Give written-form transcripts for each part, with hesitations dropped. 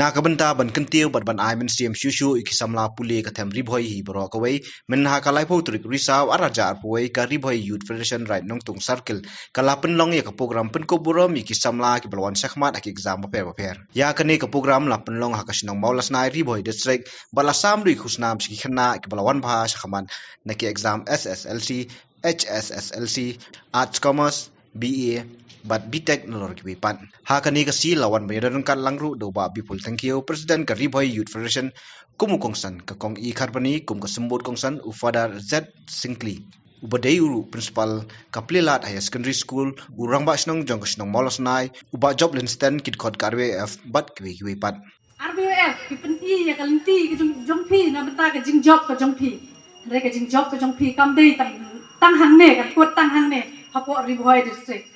na kabenta ban kentiu bat ban ai men siam shushu iki samla puli ka them ribhoi hi bro ka wei men ha ka lai pho trik risaw araja arpoi ka ribhoi youth federation Raid Nongtung Circle kala penlong ya ka program Pynkup burom iki samla ki balwan sakhmat ak exam bapher ya kane ka program la penlong ha ka sinong maulas nai ribhoi district bala samri khusnam ski khana ki balwan bha sakhaman na ki exam SSLC HSSLC Arts Commerce BA but BTech nolor ki pan ha kani ka si lawan bayaran kan langru do ba bipul thank you president ka ribhoi youth federation kumu kongsan ka kong I kharbani kum ka sembut kongsan ufadar Z Singkli ubadai uru principal ka plelat high secondary school urang ba snong jong snong molos nai uba job linstan kit khod ka RBYF bat ki pan RBYF ki penti ya kalinti ki jong phi na bata ka jing job ka jong phi re ka jing job ka jong phi kam dei tang hang ne ka kot tang hang ne hapo ribhoi district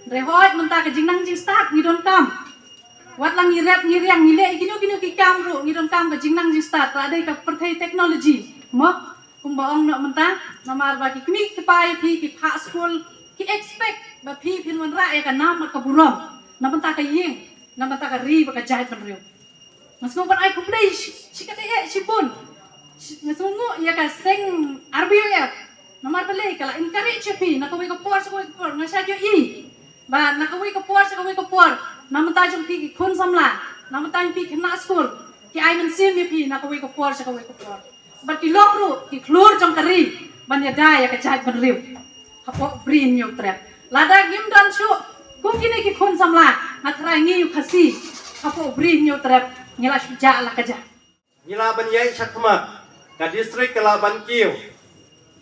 rehoi menta ka jing nang jing start ni don kam wat lang ni rap ni riang ni le ginu ki kam ru ni don kam ka jing nang jing start ta dei ka perthai technology mo kum ba ong no menta namar ba ki kmi ki pai phi ki pha school ki expect ba phi phin wan ra e ka nam ka burom na menta ka ying na menta ka ri ba ka jai ban riu mas ngo ban ai kumplay si ka dei si bun mas ngo ya ka sing RBYF namar balai kala encourage phi na ko ko por sa ko nga sa jo I ba nakaway ka por namanta jong pi ki khun samla namanta pi khna school ki ai men sim pi nakaway ka por ba ki lokru ki klur jong kari ban ya dai ka chai ban riu hapo brin yo trap lada gim dan shu kum kini ki khun samla ngatrai ngi yu khasi hapo brin yo trap ngila shuja la kaja ngila ban yai sakma ka district kala ban kiu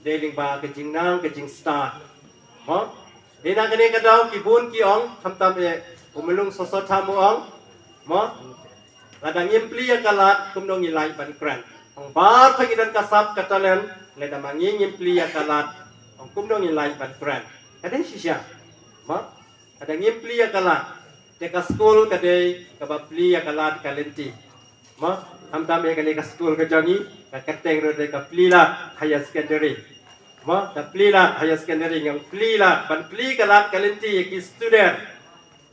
deling ba ka jingnang ka jing start ho Dina kini kadau kibun ki ong hamtam e umulung sosot hamu ong mo ladang impli ya kalat kumdong ilai ban kran ong bar pagidan kasap katalen le damangi impli ya kalat ong kumdong ilai ban kran kadang sisya mo kadang impli ya kalat te ka school kadai ka bapli ya kalat kalenti mo hamtam e kali ka school ka jangi ka kateng ro de ka plila higher secondary mo ta plila higher secondary yang plila ban pli kalat kalenti ki student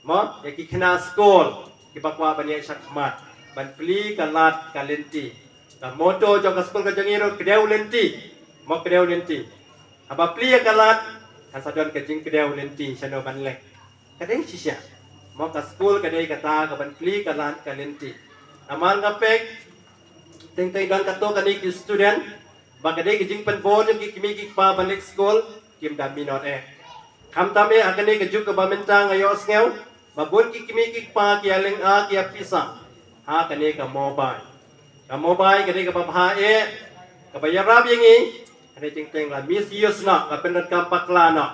mo ki khna school ki bakwa bani sakmat ban pli kalat kalenti ta moto jong ka school ka jangiro kedeu lenti mo kedeu lenti aba pli kalat kan sadon ka jing kedeu lenti chano ban lek kadeng sisya mo ka school kadai kata ka ban pli kalat kalenti amal ngapek teng dan kato kani ki student bagade ki jing penbon ki kimi ki pa balik school kim dam minot kam tame akane ke juk ba mentang ayo sngeu babon ki kimi ki pa ki aleng a ki apisa ha kane ka mobile kane ka ba ka bayarab yangi ane ting teng la misuse na ka penat kam pakla na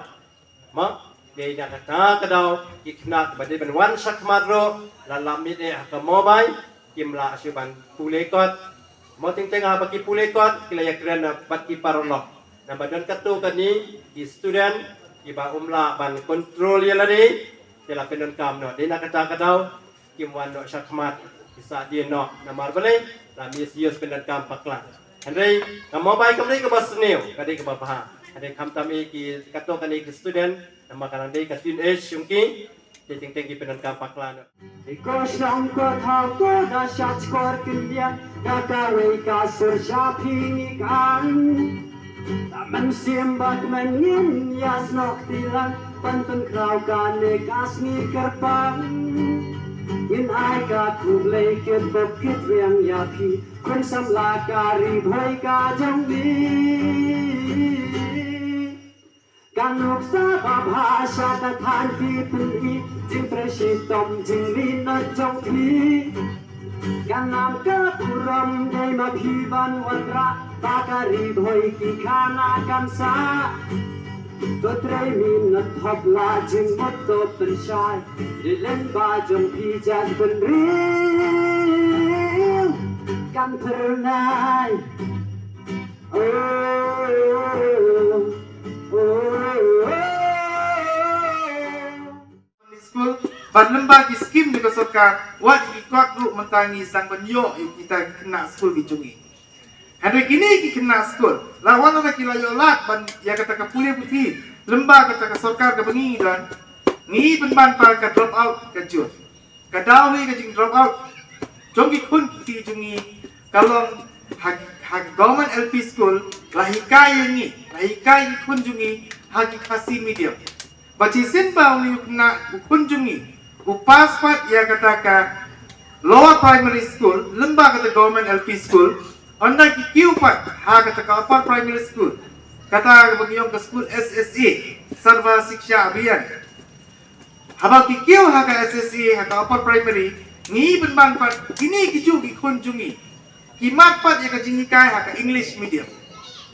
ma de na kata kadau ki kna ba de ban wan sak madro la lamit ka mobile kim la suban pulekot mo ting teng ha baki pulekot kilaya kran baki parolok na badan katu kani ki student ki ba umla ban control ya lari tela penon kam no de na kata kadau kim wan no sakmat isa dia no na marbale la misuse penon kam pakla andai ka mobile kamri ka basneu kadi ka baha ade kam tami ki katu kani ki student na makanan dei ka teenage yungki ting teng ki penon kam pakla no Because nang ko thao ko da shat skor kindia da ka wei ka sur sha phi kan ta man sim bat man yin yas nok tilang pan tun krau ka ne kas ni karpang in ai ka khu le ke bok kit riang ya phi kun sam la ka ri bhoi ka jong di kan luk sa ba bhasha ta than phi pun I jing preshi tom jing li na jong phi kan nam ka burom dei ma phi ban wan ra ta ka ri bhoi ki khana kan sa to trai min na thop la jing mot to pen shai de len ba jong phi jan pun ri kan per nai Ban lembah ki skim de सरकार wat ki kwak ru mentangi sang banyo kita kena school ki jungi hari kini ki kena school lawan na kilayo lat ban ya kata ka pulih putih lembah kata ka सरकार ka bengi dan ngi ban pa ka drop out ka jut ka daw ni ka jing drop out Jongi kun ti jungi kalau hak government LP school lahikai ni lahikai kun jungi hak kasi medium. Baci sinbau ni kena kun jungi upaspat ya katakan lower primary school lembah kata government LP school anda kiupat hak kata upper primary school kata bagiong ke school SSA Sarva Siksha Abhiyan. Habang kikiu hak SSA hak upper primary ni benban pat kini kiju ikun jungi kimat pat ya kajingi kai hak English medium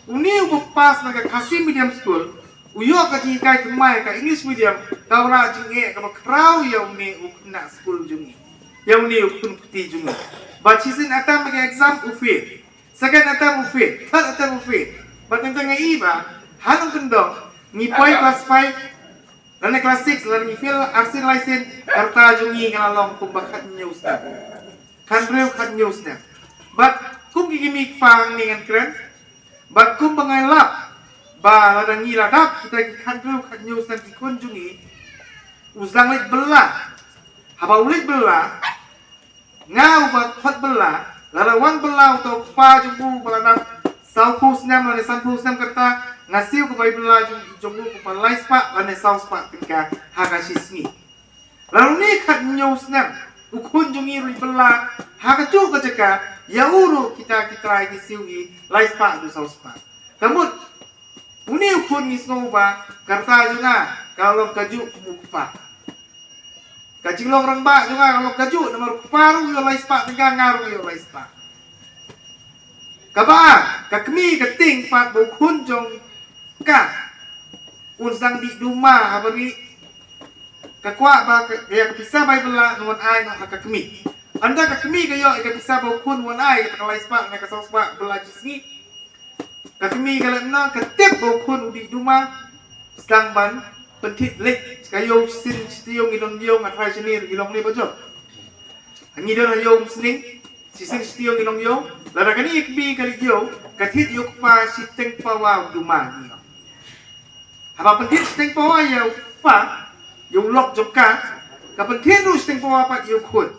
uni upas naga kasi medium school uyo kajingi kai kemai ka English medium kau ra jingi ka krau ya uni ukna school jungi ya uni ukun putih jungi bacisin atam bagi exam ufit second atam ufit third atam ufit batang ngai iba hanung kendong ni poi class 5 dan kelas 6 lalu ni fil arsin license karta jungi ngalalong kumbakat news na kanreu kat news na but kum gigimik pang ni ngan kren but kum bangailap ba ladang ngiladap kita kanreu kat news na ikun jungi uzang lit bela haba ulit bela ngau ba khot bela lalawan bela untuk pa jumbu baladap saupus nam lani sampus nam karta ngasiu ke bayi bela jumbu ke palai spa lani saus spa ketika hakasisni lalu ni kat news nam ukun jungi ri bela hakacu ke jeka ya uru kita lagi siugi lai spa tu saus spa kamu uni ukun misno ba karta juga kalau kaju mukpa kajing long rembak juga kalau kaju nomor paru yo lai spa tengah ngaru yo lai spa kaba kakmi keting pat bukun jong ka unsang di duma habari kakwa ba ya bisa bai bela nuan ai no kakmi anda kakmi kayo ka bisa bukun nuan ai ka lai spa na ka saus spa bela jisni kakmi kalau na ketep bukun di duma sedang ban pentit lek kayo sin stiong ilong diong atrai senir ilong ni bojo ngidon ayo sning sising stiong ilong yo lara kani ikbi kali yo kathit yo pa siteng pawa duma ni haba pentit siteng pawa yo pa yo lok jokka ka pentit ru siteng pawa pa yo khut